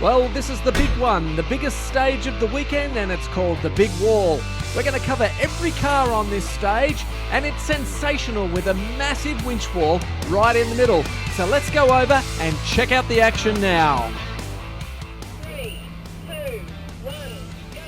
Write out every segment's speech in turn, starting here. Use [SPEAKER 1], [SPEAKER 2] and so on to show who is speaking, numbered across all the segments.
[SPEAKER 1] Well, this is the big one, the biggest stage of the weekend, and it's called the Big Wall. We're going to cover every car on this stage, and it's sensational with a massive winch wall right in the middle. So let's go over and check out the action now.
[SPEAKER 2] 3, 2, 1, go!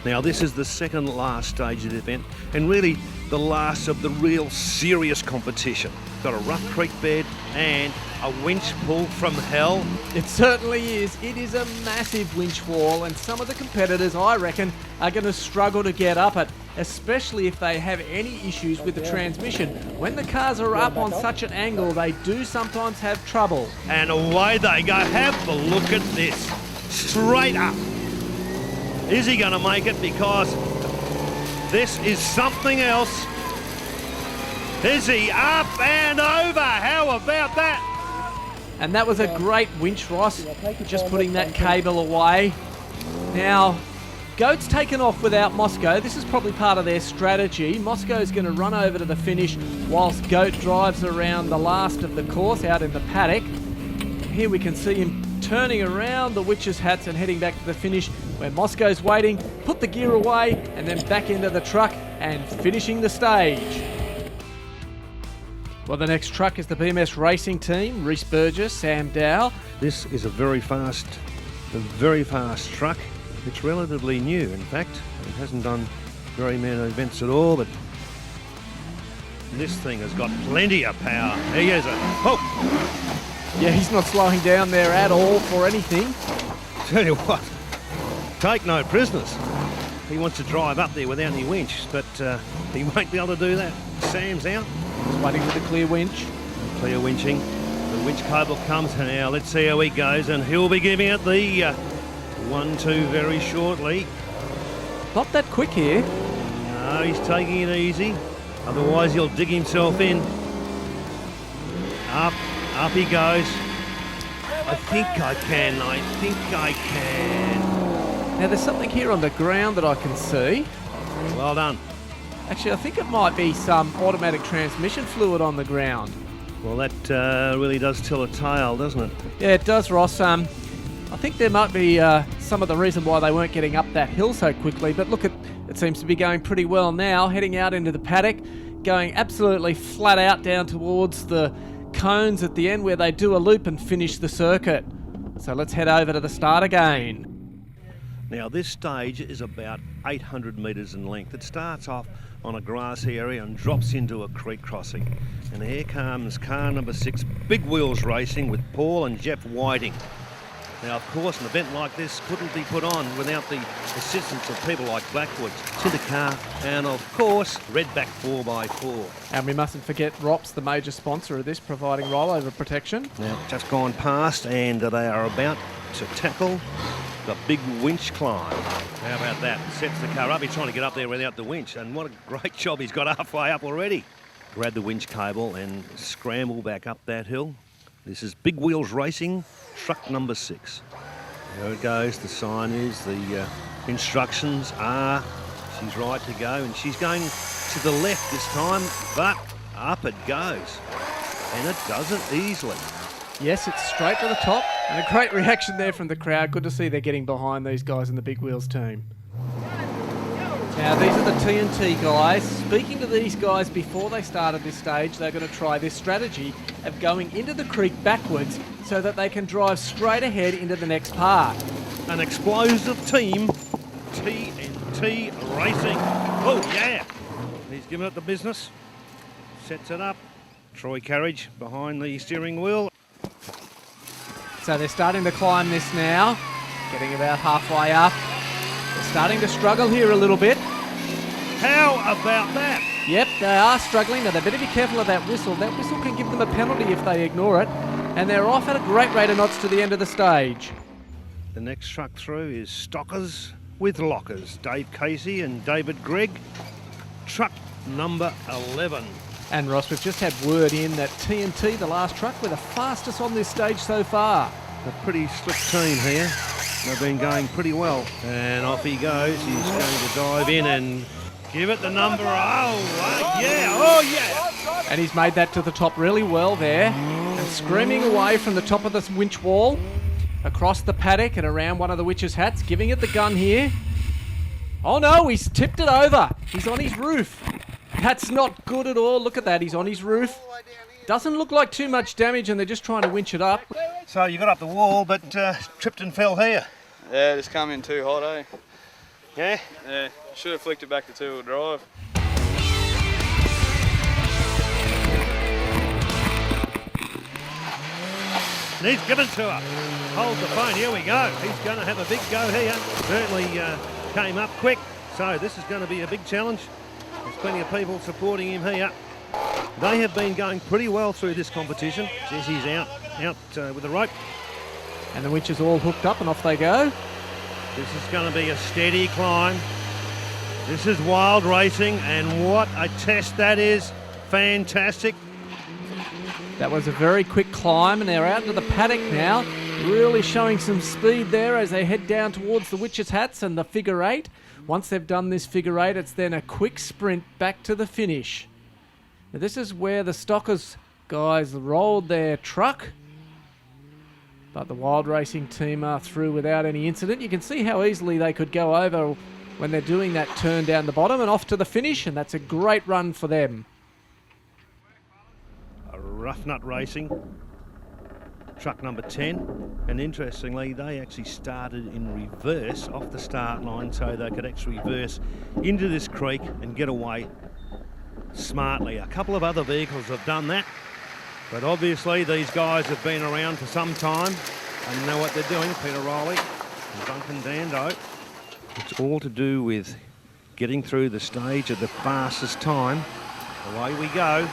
[SPEAKER 3] Now this is the second last stage of the event, and really the last of the real serious competition. Got a rough creek bed and a winch pull from hell.
[SPEAKER 1] It certainly is. It is a massive winch wall, and some of the competitors, I reckon, are going to struggle to get up it, especially if they have any issues with the transmission. When the cars are up on such an angle, they do sometimes have trouble.
[SPEAKER 3] And away they go. Have a look at this. Straight up. Is he going to make it? Because this is something else. Is he up and over? How about that?
[SPEAKER 1] And that was a great winch, Ross, just putting that cable away. Now, Goat's taken off without Moscow. This is probably part of their strategy. Moscow's going to run over to the finish whilst Goat drives around the last of the course out in the paddock. Here we can see him turning around the witches' hats and heading back to the finish where Moscow's waiting, put the gear away and then back into the truck and finishing the stage. Well, the next truck is the BMS Racing Team, Reese Burgess, Sam Dow.
[SPEAKER 3] This is a very fast truck. It's relatively new, in fact. It hasn't done very many events at all, but this thing has got plenty of power. He is
[SPEAKER 1] Yeah, he's not slowing down there at all for anything.
[SPEAKER 3] Tell you what, take no prisoners. He wants to drive up there without any winch, but he won't be able to do that. Sam's out.
[SPEAKER 1] He's waiting with a clear winch.
[SPEAKER 3] Clear winching. The winch cable comes now. Let's see how he goes, and he'll be giving it the 1-2 very shortly.
[SPEAKER 1] Not that quick here.
[SPEAKER 3] No, he's taking it easy. Otherwise, he'll dig himself in. Up he goes. I think I can.
[SPEAKER 1] Now, there's something here on the ground that I can see.
[SPEAKER 3] Well done.
[SPEAKER 1] Actually, I think it might be some automatic transmission fluid on the ground.
[SPEAKER 3] Well, that really does tell a tale, doesn't it?
[SPEAKER 1] Yeah, it does, Ross. I think there might be some of the reason why they weren't getting up that hill so quickly, but look, it seems to be going pretty well now, heading out into the paddock, going absolutely flat out down towards the cones at the end where they do a loop and finish the circuit. So let's head over to the start again.
[SPEAKER 3] Now, this stage is about 800 metres in length. It starts off on a grass area and drops into a creek crossing. And here comes car number 6, Big Wheels Racing, with Paul and Jeff Whiting. Now, of course, an event like this couldn't be put on without the assistance of people like Blackwoods, Tindercar, and of course, Redback 4x4.
[SPEAKER 1] And we mustn't forget ROPS, the major sponsor of this, providing rollover protection.
[SPEAKER 3] Now, just gone past, and they are about to tackle the big winch climb. How about that? Sets the car up. He's trying to get up there without the winch, and what a great job. He's got halfway up already. Grab the winch cable and scramble back up that hill. This is Big Wheels Racing, truck number 6. There it goes. The sign is, the instructions are, she's right to go, and she's going to the left this time, but up it goes. And it does it easily.
[SPEAKER 1] Yes, it's straight to the top, and a great reaction there from the crowd. Good to see they're getting behind these guys in the Big Wheels team. Now, these are the TNT guys. Speaking to these guys before they started this stage, they're going to try this strategy of going into the creek backwards so that they can drive straight ahead into the next part.
[SPEAKER 3] An explosive team, TNT Racing. Oh, yeah. He's giving it the business. Sets it up. Troy Carriage behind the steering wheel.
[SPEAKER 1] So they're starting to climb this now, getting about halfway up. They're starting to struggle here a little bit.
[SPEAKER 3] How about that?
[SPEAKER 1] Yep, they are struggling. Now, they better be careful of that whistle. That whistle can give them a penalty if they ignore it. And they're off at a great rate of knots to the end of the stage.
[SPEAKER 3] The next truck through is Stockers with Lockers. Dave Casey and David Gregg. Truck number 11.
[SPEAKER 1] And Ross, we've just had word in that TNT, the last truck, were the fastest on this stage so far.
[SPEAKER 3] A pretty slick team here. They've been going pretty well. And off he goes. He's going to dive in and give it the number. Oh, yeah. Oh, yeah.
[SPEAKER 1] And he's made that to the top really well there. And And screaming away from the top of this winch wall, across the paddock and around one of the witches' hats, giving it the gun here. Oh no, he's tipped it over. He's on his roof. That's not good at all. Look at that, he's on his roof. Doesn't look like too much damage, and they're just trying to winch it up.
[SPEAKER 3] So you got up the wall, but tripped and fell here.
[SPEAKER 4] Yeah, just come in too hot, eh?
[SPEAKER 3] Yeah?
[SPEAKER 4] Yeah, should have flicked it back to two-wheel drive.
[SPEAKER 3] And he's given to her. Hold the phone, here we go. He's going to have a big go here. Certainly came up quick, so this is going to be a big challenge. There's plenty of people supporting him here. They have been going pretty well through this competition. Jesse's out with the rope.
[SPEAKER 1] And the winch is all hooked up and off they go.
[SPEAKER 3] This is going to be a steady climb. This is wild racing, and what a test that is. Fantastic.
[SPEAKER 1] That was a very quick climb, and they're out into the paddock now, really showing some speed there as they head down towards the witches' hats and the figure eight. Once they've done this figure eight, it's then a quick sprint back to the finish. Now, this is where the Stockers guys rolled their truck, but the Wild Racing team are through without any incident. You can see how easily they could go over when they're doing that turn down the bottom and off to the finish, and that's a great run for them.
[SPEAKER 3] Ruffnut Racing, truck number 10, and interestingly they actually started in reverse off the start line so they could actually reverse into this creek and get away smartly. A couple of other vehicles have done that, but obviously these guys have been around for some time and know what they're doing. Peter Riley and Duncan Dando. It's all to do with getting through the stage at the fastest time. Away we go.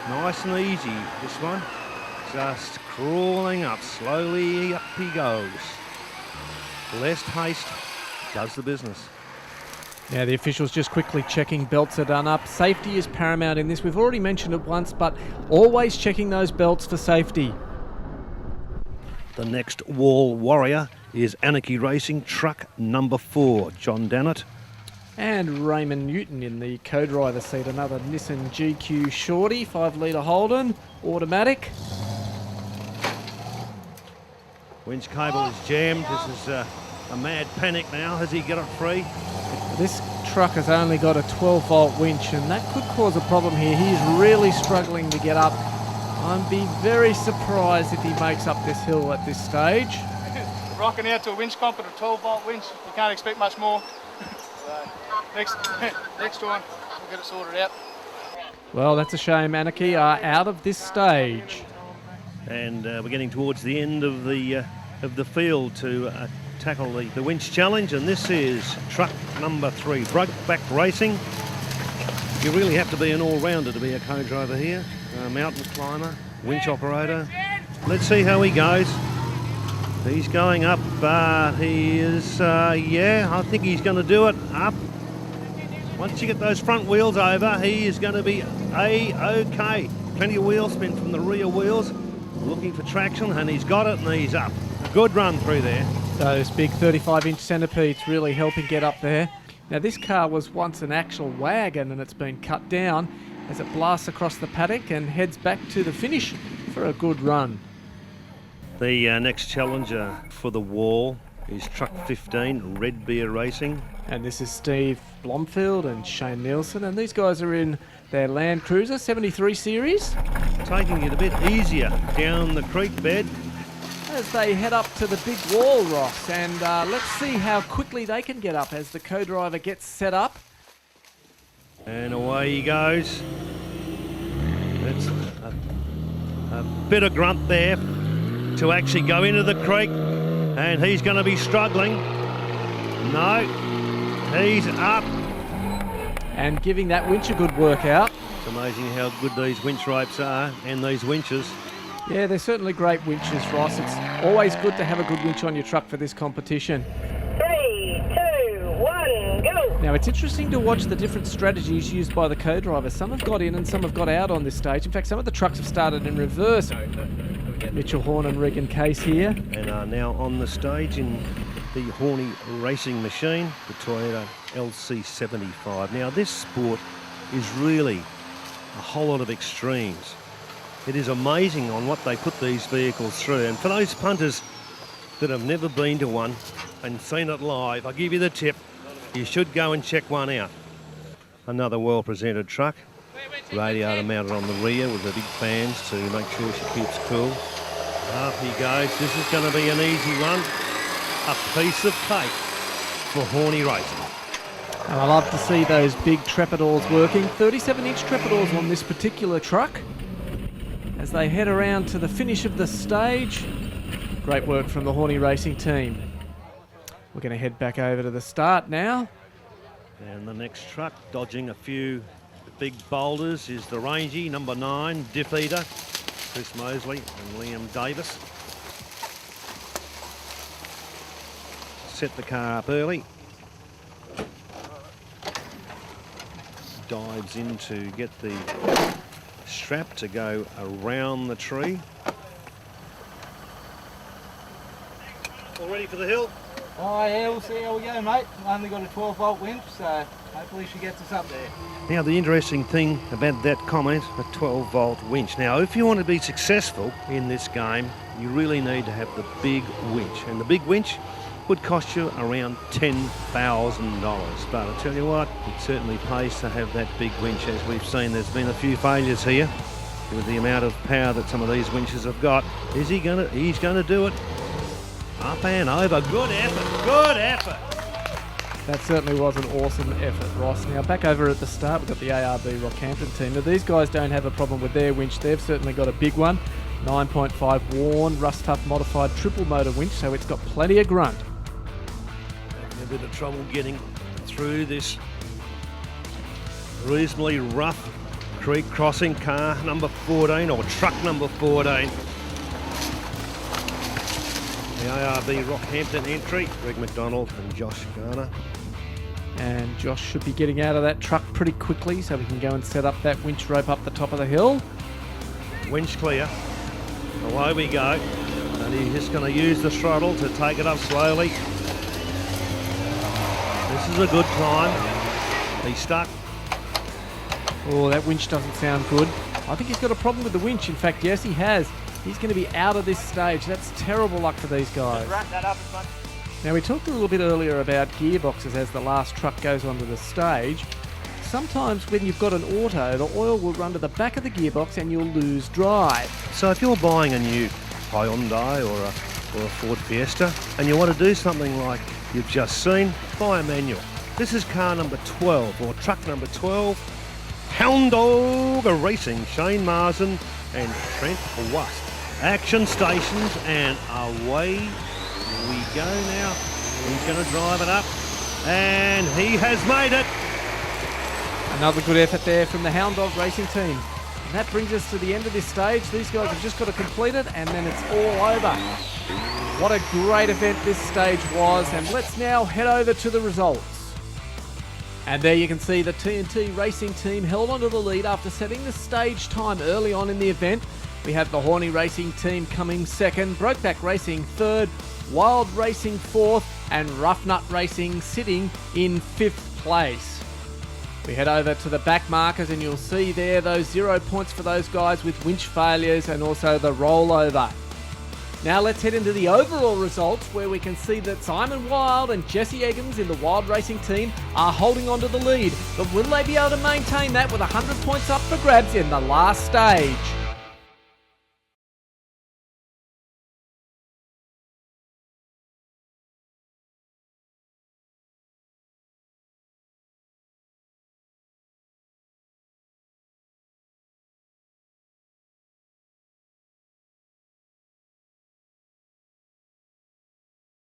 [SPEAKER 3] Nice and easy, this one. Just crawling up, slowly up he goes. Less haste does the business.
[SPEAKER 1] Now the officials just quickly checking belts are done up. Safety is paramount in this. We've already mentioned it once, but always checking those belts for safety.
[SPEAKER 3] The next wall warrior is Anarchy Racing, truck number 4, John Dannett.
[SPEAKER 1] And Raymond Newton in the co-driver seat, another Nissan GQ Shorty, 5-litre Holden, automatic.
[SPEAKER 3] Winch cable is jammed. This is a mad panic now. Has he got it free?
[SPEAKER 1] This truck has only got a 12-volt winch, and that could cause a problem here. He is really struggling to get up. I'd be very surprised if he makes up this hill at this stage.
[SPEAKER 5] Rocking out to a winch comp with a 12-volt winch. You can't expect much more. Next time, we'll get it sorted out.
[SPEAKER 1] Well, that's a shame. Anarchy are out of this stage.
[SPEAKER 3] And we're getting towards the end of the field to tackle the winch challenge, and this is truck number 3, Brokeback Racing. You really have to be an all-rounder to be a co-driver here. Mountain climber, winch operator. Let's see how he goes. He's going up, he is, yeah, I think he's going to do it, up. Once you get those front wheels over, he is going to be A-OK. Plenty of wheel spin from the rear wheels, looking for traction, and he's got it, and he's up. A good run through there.
[SPEAKER 1] Those big 35-inch centipedes really helping get up there. Now, this car was once an actual wagon, and it's been cut down as it blasts across the paddock and heads back to the finish for a good run.
[SPEAKER 3] The next challenger for the wall is truck 15, Red Bear Racing.
[SPEAKER 1] And this is Steve Blomfield and Shane Nielsen, and these guys are in their Land Cruiser 73 series.
[SPEAKER 3] Taking it a bit easier down the creek bed.
[SPEAKER 1] As they head up to the big wall, Ross, and let's see how quickly they can get up as the co-driver gets set up.
[SPEAKER 3] And away he goes. It's a bit of grunt there to actually go into the creek, and he's going to be struggling. No, he's up.
[SPEAKER 1] And giving that winch a good workout.
[SPEAKER 3] It's amazing how good these winch ropes are and these winches.
[SPEAKER 1] Yeah, they're certainly great winches, Ross. It's always good to have a good winch on your truck for this competition.
[SPEAKER 2] 3, 2, 1, go!
[SPEAKER 1] Now, it's interesting to watch the different strategies used by the co-drivers. Some have got in and some have got out on this stage. In fact, some of the trucks have started in reverse. Mitchell Horn and Regan Case here.
[SPEAKER 3] And are now on the stage in the Horny Racing machine, the Toyota LC75. Now, this sport is really a whole lot of extremes. It is amazing on what they put these vehicles through. And for those punters that have never been to one and seen it live, I'll give you the tip. You should go and check one out. Another well-presented truck. Radiator mounted on the rear with the big fans to make sure she keeps cool. Up he goes. This is going to be an easy one. A piece of cake for Horny Racing.
[SPEAKER 1] And I love to see those big trapdoors working. 37-inch trapdoors on this particular truck. As they head around to the finish of the stage. Great work from the Horny Racing team. We're going to head back over to the start now.
[SPEAKER 3] And the next truck, dodging a few big boulders, is the Rangi, number 9, Diff Eater, Chris Mosley and Liam Davis. Set the car up early. Dives in to get the strap to go around the tree. All ready for the hill?
[SPEAKER 6] Oh yeah, we'll see how we go, mate. We've only got a 12-volt winch, so hopefully she gets us up there.
[SPEAKER 3] Now, the interesting thing about that comment, a 12-volt winch. Now, if you want to be successful in this game, you really need to have the big winch. And the big winch would cost you around $10,000. But I tell you what, it certainly pays to have that big winch. As we've seen, there's been a few failures here with the amount of power that some of these winches have got. Is he gonna? He's gonna do it. Up and over. Good effort. Good effort.
[SPEAKER 1] That certainly was an awesome effort, Ross. Now, back over at the start, we've got the ARB Rockhampton team. Now, these guys don't have a problem with their winch. They've certainly got a big one. 9.5 worn, Rust Tough modified triple motor winch, so it's got plenty of grunt.
[SPEAKER 3] Having a bit of trouble getting through this reasonably rough creek crossing. Car number 14, or truck number 14. The ARB Rockhampton Entry, Greg McDonald and Josh Garner.
[SPEAKER 1] And Josh should be getting out of that truck pretty quickly so we can go and set up that winch rope up the top of the hill.
[SPEAKER 3] Winch clear. Away we go. And he's just going to use the throttle to take it up slowly. This is a good climb. He's stuck.
[SPEAKER 1] Oh, that winch doesn't sound good. I think he's got a problem with the winch. In fact, yes, he has. He's going to be out of this stage. That's terrible luck for these guys.
[SPEAKER 6] Wrap that up as much.
[SPEAKER 1] Now, we talked a little bit earlier about gearboxes as the last truck goes onto the stage. Sometimes when you've got an auto, the oil will run to the back of the gearbox and you'll lose drive.
[SPEAKER 3] So if you're buying a new Hyundai or a Ford Fiesta and you want to do something like you've just seen, buy a manual. This is car number 12, or truck number 12, Hound Dog Racing, Shane Marsden and Trent Wust. Action stations, and away we go now. He's going to drive it up, and he has made it.
[SPEAKER 1] Another good effort there from the Hound Dog Racing team. And that brings us to the end of this stage. These guys have just got to complete it, and then it's all over. What a great event this stage was, and let's now head over to the results. And there you can see the TNT Racing team held onto the lead after setting the stage time early on in the event. We have the Horny Racing team coming second, Brokeback Racing third, Wild Racing fourth, and Ruffnut Racing sitting in fifth place. We head over to the back markers and you'll see there those 0 points for those guys with winch failures and also the rollover. Now let's head into the overall results, where we can see that Simon Wild and Jesse Eggins in the Wild Racing team are holding on to the lead. But will they be able to maintain that with 100 points up for grabs in the last stage?